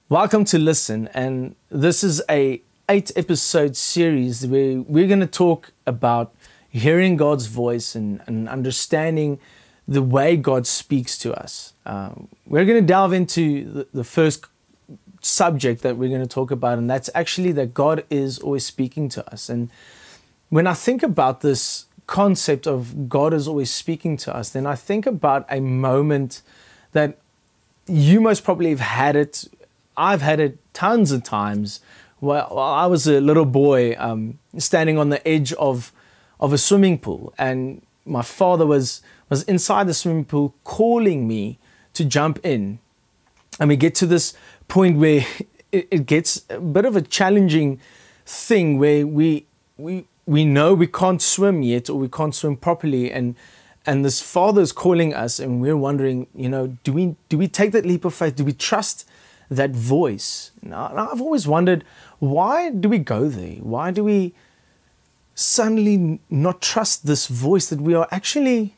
Welcome to Listen, and this is a 8-episode series where we're going to talk about hearing God's voice and understanding the way God speaks to us. We're going to delve into the first subject that we're going to talk about, and that's actually that God is always speaking to us. And when I think about this concept of God is always speaking to us, then I think about a moment that you most probably have had it. I've had it tons of times. While I was a little boy, standing on the edge of a swimming pool, and my father was inside the swimming pool calling me to jump in. And we get to this point where it gets a bit of a challenging thing where we know we can't swim yet, or we can't swim properly, and this father's calling us, and we're wondering, do we take that leap of faith? Do we trust that voice? Now, I've always wondered, why do we go there? Why do we suddenly not trust this voice that we are actually,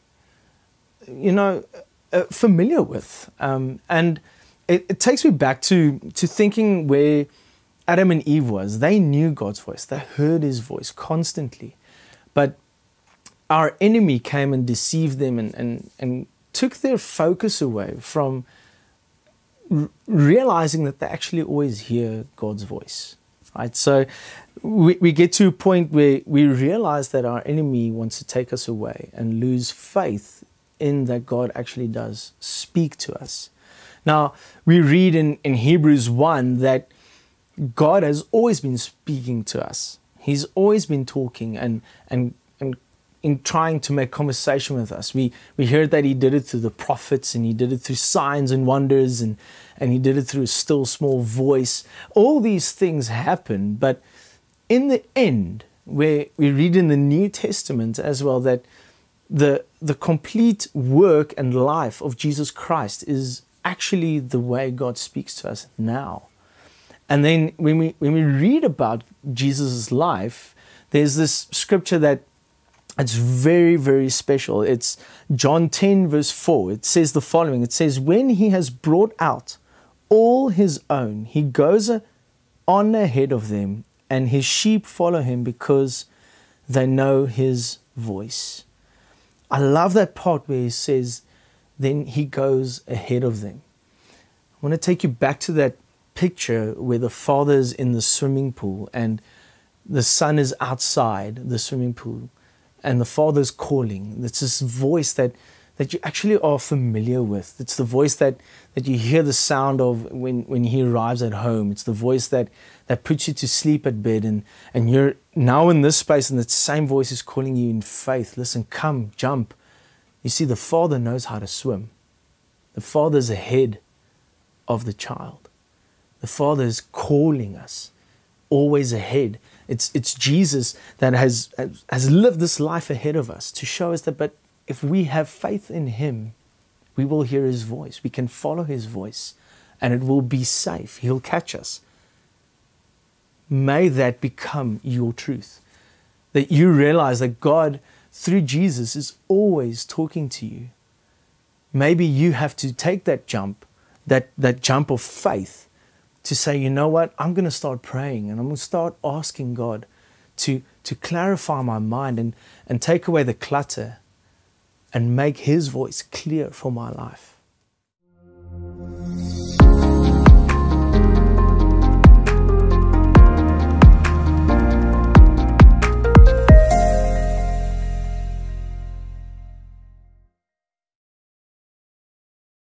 familiar with? And it takes me back to thinking where Adam and Eve was. They knew God's voice. They heard His voice constantly. But our enemy came and deceived them and took their focus away from realizing that they actually always hear God's voice, right? So we get to a point where we realize that our enemy wants to take us away and lose faith in that God actually does speak to us. Now, we read in Hebrews 1 that God has always been speaking to us. He's always been talking and in trying to make conversation with us. We heard that He did it through the prophets, and He did it through signs and wonders, and He did it through a still small voice. All these things happen, but in the end, where we read in the New Testament as well that the complete work and life of Jesus Christ is actually the way God speaks to us now. And then when we read about Jesus' life, there's this scripture that it's very, very special. It's John 10 verse 4. It says the following. It says, when He has brought out all His own, He goes on ahead of them, and His sheep follow Him because they know His voice. I love that part where He says, then He goes ahead of them. I want to take you back to that picture where the father's in the swimming pool and the son is outside the swimming pool. And the Father's calling. It's this voice that you actually are familiar with. It's the voice that you hear the sound of when He arrives at home. It's the voice that puts you to sleep at bed. And you're now in this space, and that same voice is calling you in faith. Listen, come, jump. You see, the Father knows how to swim. The Father's ahead of the child. The Father is calling us, always ahead. It's Jesus that has lived this life ahead of us to show us that, but if we have faith in Him, we will hear His voice. We can follow His voice, and it will be safe. He'll catch us. May that become your truth, that you realize that God, through Jesus, is always talking to you. Maybe you have to take that jump, that jump of faith, to say, you know what, I'm going to start praying, and I'm going to start asking God to clarify my mind and take away the clutter and make His voice clear for my life.